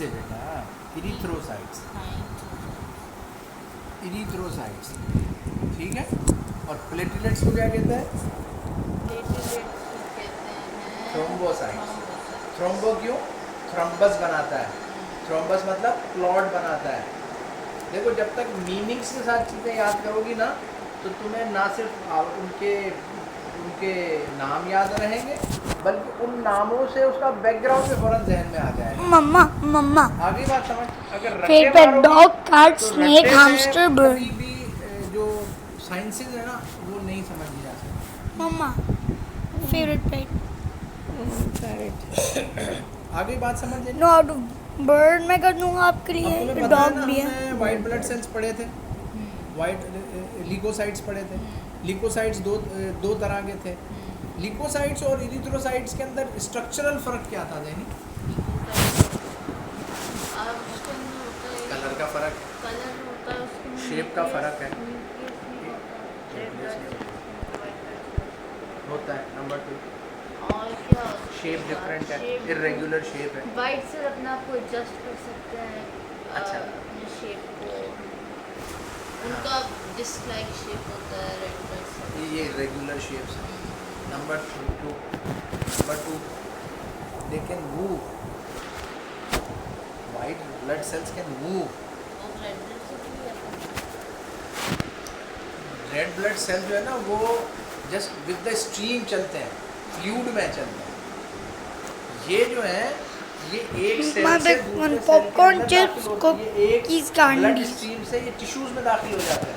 है बेटा, erythrocytes, erythrocytes, ठीक है। और प्लेटलेट्स को क्या कहते हैं? थ्रोम्बोसाइट्स। थ्रोम्बो क्यों? थ्रोम्बस बनाता है, थ्रोम्बस मतलब क्लॉट बनाता है। देखो जब तक मीनिंग्स के साथ चीज़ें याद करोगी ना, तो तुम्हें ना सिर्फ उनके उनके नाम याद रहेंगे, बल्कि उन नामों से उसका बैकग्राउंड भी फौरन जहन में आ जाएगा। मम्मा मम्मा आगे बात समझ, अगर Ratte favourite pet मारोगी dog, cat, तो स्नेक, रट्टे हैमस्टर, में बर्ड। कभी भी जो साइंसेज है ना वो नहीं समझी जा सकती। मम्मा फेवरेट पेट। आगे बात समझ लेना। नो आउट बर्ड मैं कर दूंगा आपके अब लिए, तुम्हें पता है डॉग ना, भी है। हमने वाइट ब्लड सेल्स पढ़े थे, वाइट लिकोसाइट्स पढ़े थे। लिकोसाइट्स दो तरह के थे। लिकोसाइट्स और इरिथ्रोसाइट्स के अंदर स्ट्रक्चरल फर्क क्या था जैनी? कलर का फर्क, शेप का फर्क है, होता है। नंबर 2, और क्या शेप डिफरेंट है, इरेगुलर शेप है। वाइट से अपने आप को एडजस्ट कर सकते हैं, अच्छा। अपने शेप को। उनका डिस्क लाइक शेप होता है रेड ब्लड सेल। ये रेगुलर शेप्स है। Number 2, they can move, white blood cells can move. और रेड ब्लड सेल भी है। रेड ब्लड सेल जो है ना वो जस्ट विद द स्ट्रीम चलते हैं, फ्लूइड में चलते हैं। ये जो है ये एक सेल से दूसरे सेल के पॉपकॉर्न अंदर चिप्स दाखिल को होती है। एक किस ब्लड कैंडी। स्ट्रीम से ये टिश्यूज में दाखिल हो जाता है,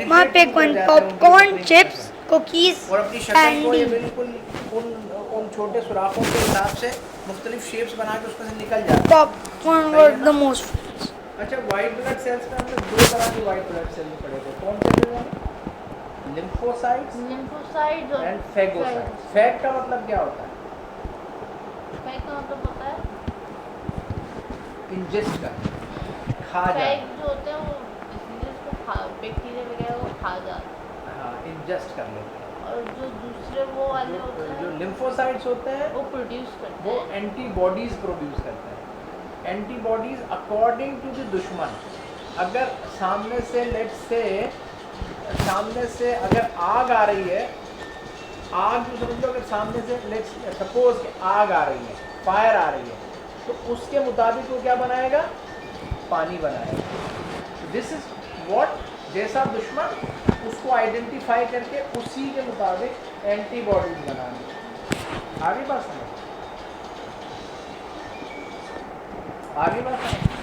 माँ penetrate पे through कर जाता है उनकी पॉपकॉर्न अपनी चिप्स शक्ल। कुकीज और अपनी शक्ल को ये कैंडी। बिल्कुल उन छोटे सुराखों के हिसाब से मुख्तलिफ शेप्स बना के उसमें से निकल जाता है। Popcorn were the most. अच्छा, वाइट ब्लड सेल्स में हमने 2 तरह की वाइट ब्लड सेल्स पढ़े थे, कौन से थे? लिम्फोसाइट्स लिम्फोसाइट्स और एंड फेगोसाइट्स। फैग का मतलब क्या होता है? फैग का मतलब होता है इंजेस्ट का, खा फैग जाना। जो होते हैं वो इसलिए उसको खा, बैक्टीरिया वगैरह वो खा जाते हैं। हाँ, इंजेस्ट कर लेते हैं। और जो दूसरे वो वाले होते जो हैं लिम्फोसाइट्स होते हैं वो प्रोड्यूस करते वो हैं। एंटीबॉडीज प्रोड्यूस करते हैं। एंटीबॉडीज अकॉर्डिंग टू द दुश्मन। अगर सामने से अगर आग आ रही है, आग जो समझ लो, अगर सामने से सपोज कि आग आ रही है, फायर आ रही है, तो उसके मुताबिक वो क्या बनाएगा? पानी बनाएगा। दिस इज व्हाट, जैसा दुश्मन उसको आइडेंटिफाई करके उसी के मुताबिक एंटीबॉडीज बनानी। आगे बात समझ, आगे बात समझ।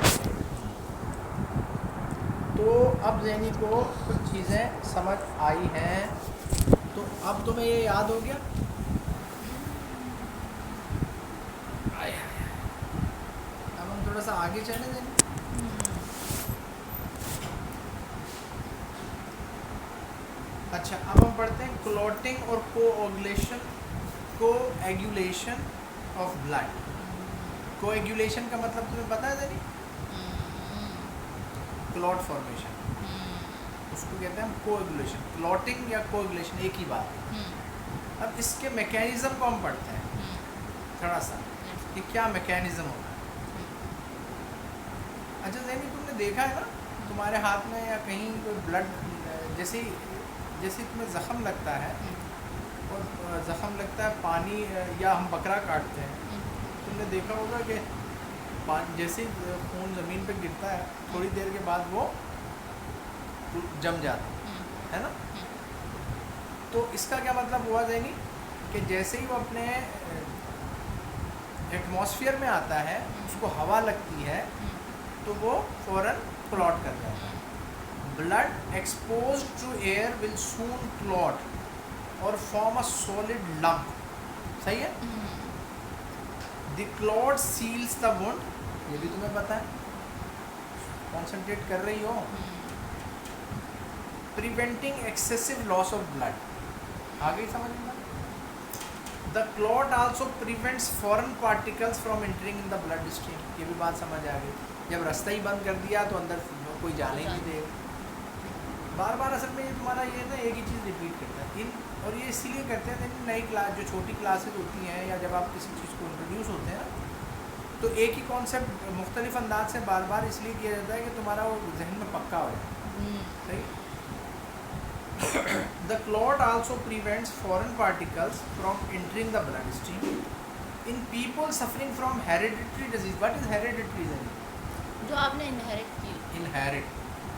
तो अब जैनी को कुछ चीज़ें समझ आई हैं, तो अब तुम्हें ये याद हो गया। अब हम थोड़ा सा आगे चले जैनी। अच्छा, अब हम पढ़ते हैं क्लॉटिंग और कोएगुलेशन ऑफ ब्लड। कोएगुलेशन का मतलब तुम्हें पता है जैनी? क्लॉट फॉर्मेशन, उसको कहते हैं हम कोएगुलेशन। क्लॉटिंग या कोएगुलेशन एक ही बात है। अब इसके मैकेनिज्म को हम पढ़ते हैं थोड़ा सा, कि क्या मैकेनिज्म होता है। अच्छा जैनी, तुमने देखा है ना तुम्हारे हाथ में या कहीं कोई ब्लड, जैसे तुम्हें ज़ख़म लगता है, और ज़ख़म लगता है पानी, या हम बकरा काटते हैं, तुमने देखा होगा कि जैसे खून ज़मीन पे गिरता है थोड़ी देर के बाद वो जम जाता है ना। तो इसका क्या मतलब हुआ जैनी, कि जैसे ही वो अपने एटमॉस्फेयर में आता है, उसको हवा लगती है, तो वो फ़ौरन क्लॉट कर जाता है। Blood exposed to air will soon clot और फॉर्म अ सॉलिड लंप। सही है। The clot seals the wound, ये भी तुम्हें पता है, कॉन्सेंट्रेट कर रही हो। Preventing excessive loss of blood. आगे समझ में। The clot also prevents foreign particles from entering in the blood stream. ये भी बात समझ आ गई। जब रास्ता ही बंद कर दिया तो अंदर कोई जाने ही नहीं देगा। बार बार असल में ये तुम्हारा ये ना एक ही चीज़ रिपीट करता है और ये इसीलिए करते हैं नई क्लास, जो छोटी क्लासेज होती हैं, या जब आप किसी चीज़ को इंट्रोड्यूस होते हैं तो एक ही कॉन्सेप्ट मुख्तलिफ अंदाज से बार बार इसलिए किया जाता है कि तुम्हारा वो जहन में पक्का हो जाए। सही। The clot also prevents foreign particles from entering the blood stream in people suffering from hereditary disease. What is hereditary disease? जो आपने इनहेरिट की। इनहेरिट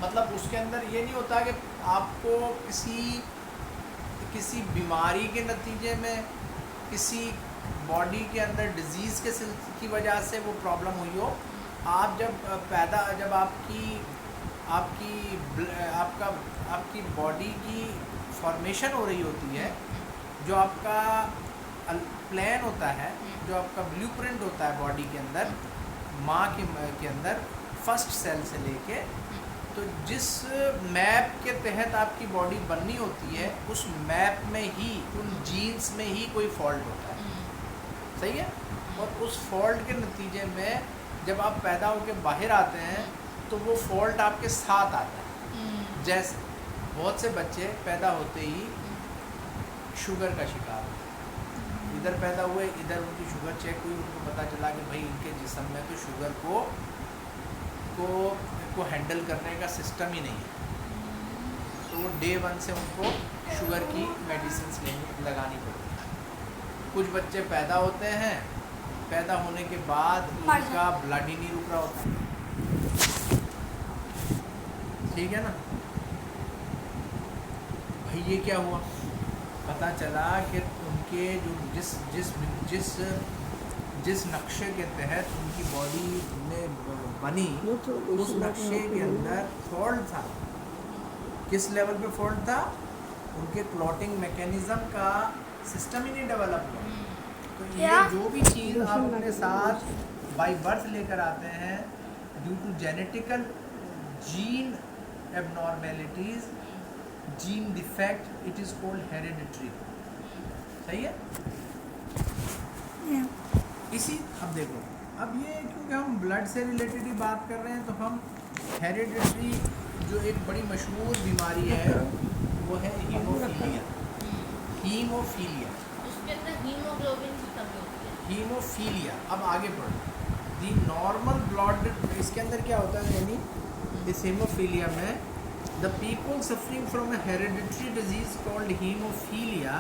मतलब उसके अंदर ये नहीं होता कि आपको किसी बीमारी के नतीजे में किसी बॉडी के अंदर डिजीज़ की वजह से वो प्रॉब्लम हुई हो। आप जब आपकी बॉडी की फॉर्मेशन हो रही होती है, जो आपका प्लान होता है, जो आपका ब्लूप्रिंट होता है बॉडी के अंदर, माँ के अंदर फर्स्ट सेल से लेके, तो जिस मैप के तहत आपकी बॉडी बननी होती है उस मैप में ही, उन जीन्स में ही कोई फॉल्ट होता है। सही है। और उस फॉल्ट के नतीजे में जब आप पैदा होकर बाहर आते हैं तो वो फॉल्ट आपके साथ आता है। जैसे बहुत से बच्चे पैदा होते ही शुगर का शिकार हुए, इधर पैदा हुए, इधर उनकी शुगर चेक हुई, उनको पता चला कि भाई इनके जिस्म में तो शुगर को हैंडल करने का सिस्टम ही नहीं है। तो वो डे 1 से उनको शुगर की मेडिसिन लगानी पड़ती है। कुछ बच्चे पैदा होते हैं, पैदा होने के बाद उनका ब्लड ही नहीं रुक रहा होता। ठीक है ना भाई, ये क्या हुआ? पता चला कि उनके जो जिस नक्शे के तहत उनकी बॉडी में बनी, उस नक्शे के अंदर फॉल्ट था। किस लेवल पे फॉल्ट था? उनके क्लॉटिंग मैकेनिज्म का सिस्टम ही नहीं डेवलप हुआ। तो ये जो भी चीज़ आप अपने साथ बाय बर्थ लेकर आते हैं, due to genetical gene abnormalities, gene defect, it is called hereditary. सही है। इसी अब देखो, अब ये क्योंकि हम ब्लड से रिलेटेड ही बात कर रहे हैं, तो हम हेरिडिटरी जो एक बड़ी मशहूर बीमारी है वो है हीमोफीलिया। हीमोफीलिया, उसके अंदर हीमोग्लोबिन की कमी होती है। हीमोफीलिया। अब आगे बढ़ो। दी नॉर्मल ब्लड, इसके अंदर क्या होता है यानी इस हीमोफीलिया में, the people suffering from a hereditary disease called haemophilia,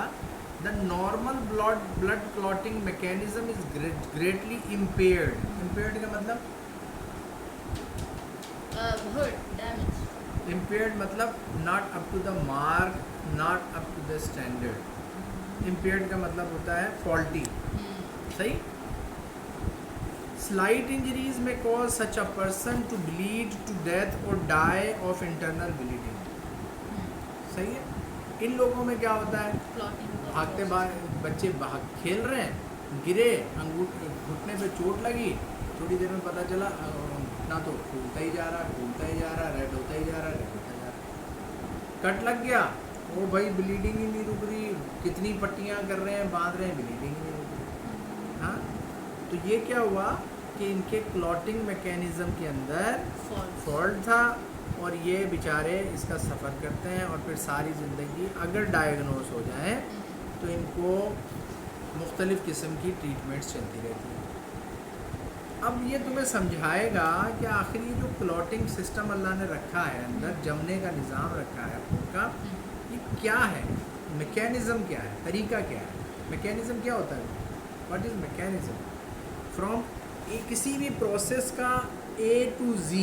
the normal blood clotting mechanism is greatly impaired. Impaired का मतलब hurt, damage. Impaired मतलब not up to the mark, not up to the standard. Impaired का मतलब होता है faulty. सही। Slight injuries may cause such a person to bleed to death or die of internal bleeding. सही है। इन लोगों में क्या होता है? भागते बच्चे खेल रहे हैं, गिरे, घुटने पे चोट लगी, थोड़ी देर में पता चला घुटना तो फूलता ही जा रहा, रेड होता ही जा रहा, कट लग गया, ओ भाई ब्लीडिंग ही नहीं रुक रही, कितनी पट्टियाँ कर रहे हैं, बांध रहे हैं, ब्लीडिंग ही नहीं रुक रही। हाँ, तो ये क्या हुआ कि इनके क्लॉटिंग मैकेनिज्म के अंदर फॉल्ट था, और ये बेचारे इसका सफ़र करते हैं, और फिर सारी ज़िंदगी अगर डायग्नोस हो जाए तो इनको मुख्तलिफ़ किस्म की ट्रीटमेंट्स चलती रहती हैं। अब ये तुम्हें समझाएगा कि आखिर ये जो क्लॉटिंग सिस्टम अल्लाह ने रखा है, अंदर जमने का निज़ाम रखा है उनका, ये क्या है, मैकेनिज़्म क्या है, तरीका क्या है। मैकेनिज़्म क्या होता है? What is mechanism? फ्रॉम किसी भी प्रोसेस का A to Z,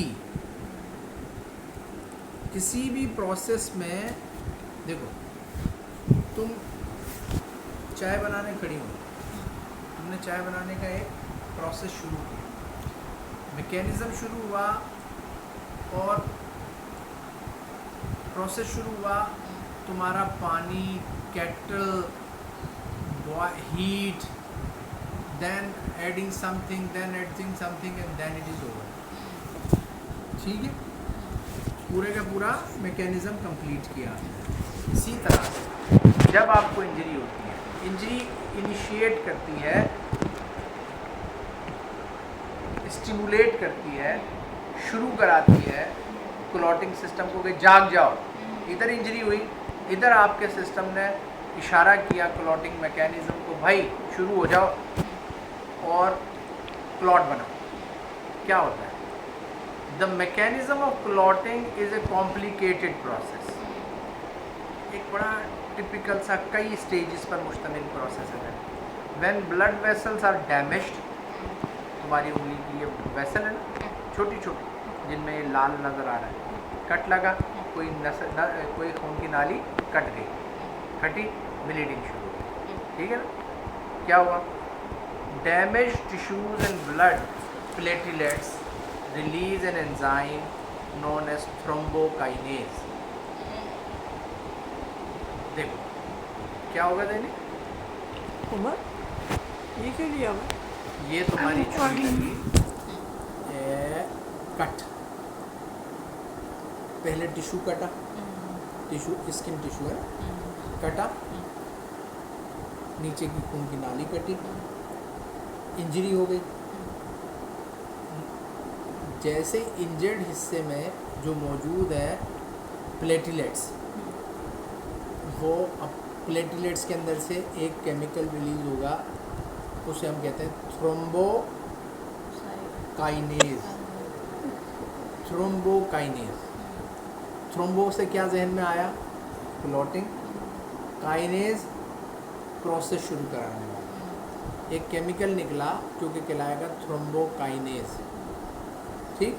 किसी भी प्रोसेस में देखो, तुम चाय बनाने खड़ी हो, तुमने चाय बनाने का एक प्रोसेस शुरू किया, मैकेनिज़्म शुरू हुआ, और प्रोसेस शुरू हुआ, तुम्हारा पानी, kettle, heat, then adding something, then adding something, and then it is over. ठीक है, पूरे का पूरा मैकेनिज़्म कंप्लीट किया। इसी तरह जब आपको इंजरी होती है, इंजरी इनिशिएट करती है, स्टिमुलेट करती है, शुरू कराती है क्लॉटिंग सिस्टम को कि जाग जाओ। इधर इंजरी हुई, इधर आपके सिस्टम ने इशारा किया क्लॉटिंग मैकेनिज़्म को, भाई शुरू हो जाओ और क्लॉट बनाओ। क्या होता है? The mechanism of clotting is a complicated process. एक बड़ा टिपिकल सा कई स्टेजेस पर मुश्तमिल प्रोसेस है। When blood vessels are damaged, तुम्हारी उंगली की ये वेसल है ना, छोटी छोटी, जिनमें ये लाल नज़र आ रहा है, कट लगा, कोई खून की नाली कट गई, कटी, ब्लीडिंग शुरू हुई, ठीक है ना? क्या हुआ? Damage tissues and blood platelets release an enzyme known as thrombokinase. देखो क्या होगा देने, उमर ये क्यों लिया हुआ? ये तुम्हारी छुरी लगी कट, पहले टिश्यू कटा, टिश्यू स्किन टिश्यू है, कटा, नीचे की खून की नाली कटी, इंजरी हो गई। जैसे इंजर्ड हिस्से में जो मौजूद है प्लेटलेट्स, वो अब प्लेटलेट्स के अंदर से एक केमिकल रिलीज होगा, उसे हम कहते हैं थ्रोम्बोकाइनेज। थ्रोम्बोकाइनेज, थ्रोम्बो से क्या जहन में आया? क्लॉटिंग। काइनेज प्रोसेस शुरू कराने वाला, एक केमिकल निकला जो कि कहलाएगा थ्रोम्बोकाइनेज, ठीक।